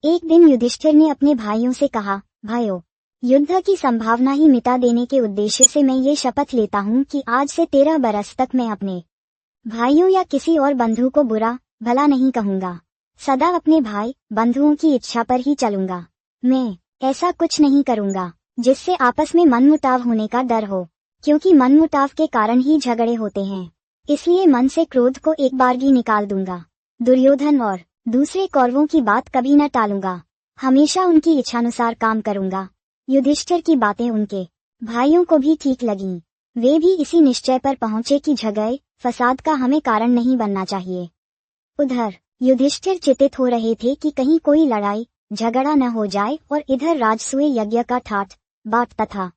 एक दिन युधिष्ठिर ने अपने भाइयों से कहा, भाइयों, युद्ध की संभावना ही मिटा देने के उद्देश्य से मैं ये शपथ लेता हूँ कि आज से 13 बरस तक मैं अपने भाइयों या किसी और बंधु को बुरा भला नहीं कहूंगा। सदा अपने भाई बंधुओं की इच्छा पर ही चलूंगा। मैं ऐसा कुछ नहीं करूंगा जिससे आपस में मनमुटाव होने का डर हो, क्योंकि मनमुटाव के कारण ही झगड़े होते हैं। इसलिए मन से क्रोध को एक बारगी निकाल दूंगा। दुर्योधन और दूसरे कौरवों की बात कभी न टालूंगा, हमेशा उनकी इच्छानुसार काम करूंगा। युधिष्ठिर की बातें उनके भाइयों को भी ठीक लगीं। वे भी इसी निश्चय पर पहुंचे कि झगड़े फसाद का हमें कारण नहीं बनना चाहिए। उधर युधिष्ठिर चिंतित हो रहे थे कि कहीं कोई लड़ाई झगड़ा न हो जाए, और इधर राजसूय यज्ञ का ठाट बाट तथा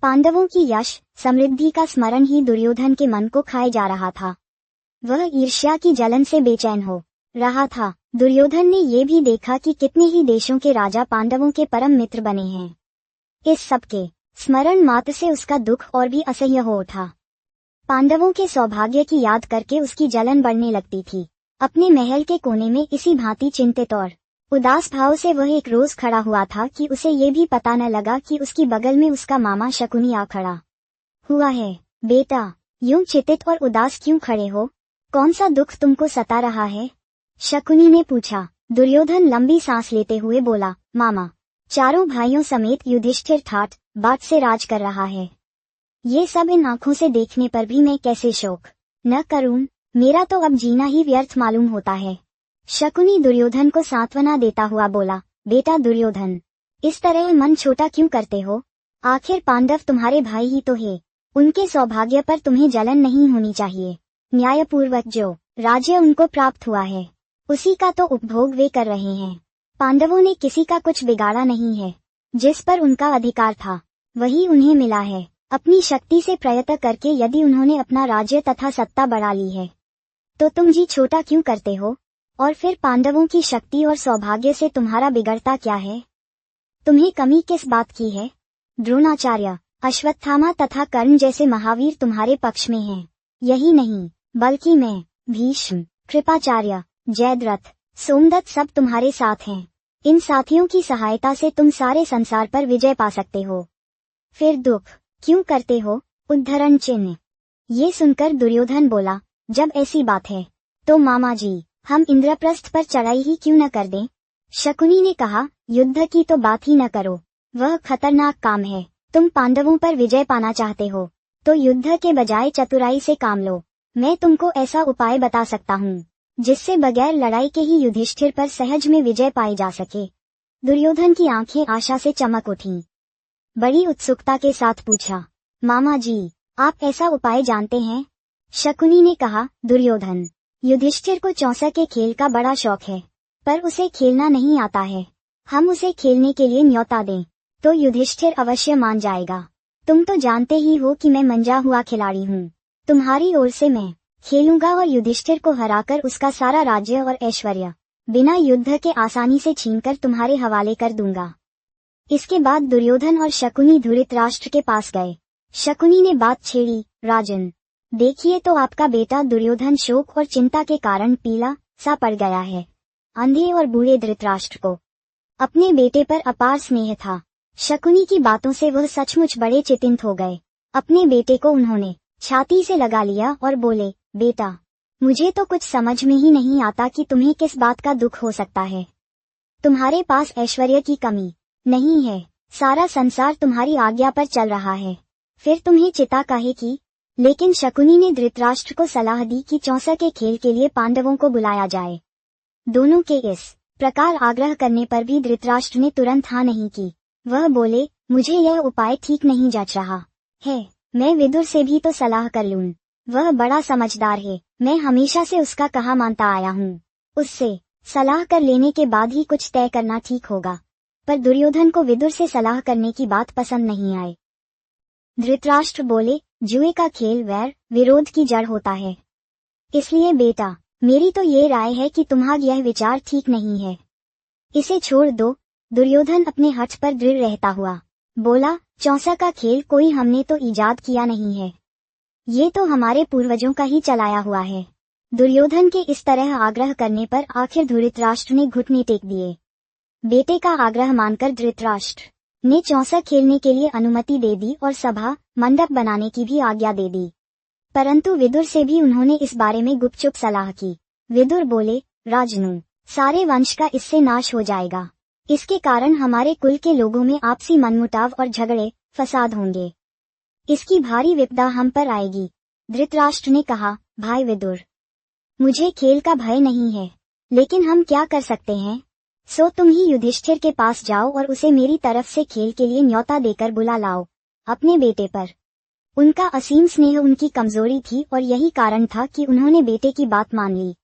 पांडवों की यश समृद्धि का स्मरण ही दुर्योधन के मन को खाए जा रहा था। वह ईर्ष्या की जलन से बेचैन हो रहा था। दुर्योधन ने ये भी देखा कि कितने ही देशों के राजा पांडवों के परम मित्र बने हैं। इस सब के स्मरण मात्र से उसका दुख और भी असह्य हो उठा। पांडवों के सौभाग्य की याद करके उसकी जलन बढ़ने लगती थी। अपने महल के कोने में इसी भांति चिंतित और उदास भाव से वह एक रोज खड़ा हुआ था कि उसे ये भी पता न लगा कि उसकी बगल में उसका मामा शकुनी आ खड़ा हुआ है। बेटा, यूं चिंतित और उदास क्यों खड़े हो? कौन सा दुख तुमको सता रहा है? शकुनी ने पूछा। दुर्योधन लंबी सांस लेते हुए बोला, मामा, चारों भाइयों समेत युधिष्ठिर ठाट बाट से राज कर रहा है। ये सब इन आंखों से देखने पर भी मैं कैसे शोक न करूं? मेरा तो अब जीना ही व्यर्थ मालूम होता है। शकुनी दुर्योधन को सांत्वना देता हुआ बोला, बेटा दुर्योधन, इस तरह मन छोटा क्यों करते हो? आखिर पांडव तुम्हारे भाई ही तो है। उनके सौभाग्य पर तुम्हें जलन नहीं होनी चाहिए। न्यायपूर्वक जो राज्य उनको प्राप्त हुआ है उसी का तो उपभोग वे कर रहे हैं। पांडवों ने किसी का कुछ बिगाड़ा नहीं है। जिस पर उनका अधिकार था वही उन्हें मिला है। अपनी शक्ति से प्रयत्न करके यदि उन्होंने अपना राज्य तथा सत्ता बढ़ा ली है तो तुम जी छोटा क्यों करते हो? और फिर पांडवों की शक्ति और सौभाग्य से तुम्हारा बिगड़ता क्या है? तुम्हें कमी किस बात की है? द्रोणाचार्य, अश्वत्थामा तथा कर्ण जैसे महावीर तुम्हारे पक्ष में हैं। यही नहीं, बल्कि मैं, भीष्म, कृपाचार्य, जयद्रथ, सोमदत्त सब तुम्हारे साथ हैं। इन साथियों की सहायता से तुम सारे संसार पर विजय पा सकते हो। फिर दुख क्यों करते हो? उद्धरण चिन्ह। ये सुनकर दुर्योधन बोला, जब ऐसी बात है तो मामा जी, हम इंद्रप्रस्थ पर चढ़ाई ही क्यों न कर दें? शकुनी ने कहा, युद्ध की तो बात ही न करो, वह खतरनाक काम है। तुम पांडवों पर विजय पाना चाहते हो तो युद्ध के बजाय चतुराई से काम लो। मैं तुमको ऐसा उपाय बता सकता हूँ जिससे बगैर लड़ाई के ही युधिष्ठिर पर सहज में विजय पाई जा सके। दुर्योधन की आंखें आशा से चमक उठीं। बड़ी उत्सुकता के साथ पूछा, मामा जी, आप ऐसा उपाय जानते हैं? शकुनी ने कहा, दुर्योधन, युधिष्ठिर को चौसा के खेल का बड़ा शौक है, पर उसे खेलना नहीं आता है। हम उसे खेलने के लिए न्योता दें तो युधिष्ठिर अवश्य मान जाएगा। तुम तो जानते ही हो कि मैं मंजा हुआ खिलाड़ी हूँ। तुम्हारी ओर से मैं खेलूंगा और युधिष्ठिर को हराकर उसका सारा राज्य और ऐश्वर्य बिना युद्ध के आसानी से छीनकर तुम्हारे हवाले कर दूंगा। इसके बाद दुर्योधन और शकुनी धृतराष्ट्र के पास गए। शकुनी ने बात छेड़ी, राजन, देखिए तो आपका बेटा दुर्योधन शोक और चिंता के कारण पीला सा पड़ गया है। अंधे और बूढ़े धृतराष्ट्र को अपने बेटे पर अपार स्नेह था। शकुनी की बातों से वह सचमुच बड़े चिंतित हो गए। अपने बेटे को उन्होंने छाती से लगा लिया और बोले, बेटा, मुझे तो कुछ समझ में ही नहीं आता कि तुम्हें किस बात का दुख हो सकता है। तुम्हारे पास ऐश्वर्य की कमी नहीं है, सारा संसार तुम्हारी आज्ञा पर चल रहा है, फिर तुम्हें चिंता काहे की? लेकिन शकुनी ने धृतराष्ट्र को सलाह दी कि चौसा के खेल के लिए पांडवों को बुलाया जाए। दोनों के इस प्रकार आग्रह करने पर भी धृतराष्ट्र ने तुरंत हाँ नहीं की। वह बोले, मुझे यह उपाय ठीक नहीं जच रहा है। मैं विदुर से भी तो सलाह कर लूं। वह बड़ा समझदार है, मैं हमेशा से उसका कहा मानता आया हूँ। उससे सलाह कर लेने के बाद ही कुछ तय करना ठीक होगा। पर दुर्योधन को विदुर से सलाह करने की बात पसंद नहीं आई। धृतराष्ट्र बोले, जुए का खेल वैर विरोध की जड़ होता है। इसलिए बेटा, मेरी तो ये राय है कि तुम्हारा यह विचार ठीक नहीं है, इसे छोड़ दो। दुर्योधन अपने हठ पर दृढ़ रहता हुआ बोला, चौसा का खेल कोई हमने तो ईजाद किया नहीं है, ये तो हमारे पूर्वजों का ही चलाया हुआ है। दुर्योधन के इस तरह आग्रह करने पर आखिर धृतराष्ट्र ने घुटने टेक दिए। बेटे का आग्रह मानकर धृतराष्ट्र ने चौसा खेलने के लिए अनुमति दे दी और सभा मंडप बनाने की भी आज्ञा दे दी। परंतु विदुर से भी उन्होंने इस बारे में गुपचुप सलाह की। विदुर बोले, राजनु, सारे वंश का इससे नाश हो जाएगा। इसके कारण हमारे कुल के लोगों में आपसी मनमुटाव और झगड़े फसाद होंगे। इसकी भारी विपदा हम पर आएगी। धृतराष्ट्र ने कहा, भाई विदुर, मुझे खेल का भय नहीं है, लेकिन हम क्या कर सकते हैं? सो तुम ही युधिष्ठिर के पास जाओ और उसे मेरी तरफ से खेल के लिए न्योता देकर बुला लाओ अपने बेटे पर। उनका असीम स्नेह उनकी कमजोरी थी और यही कारण था कि उन्होंने बेटे की बात मान ली।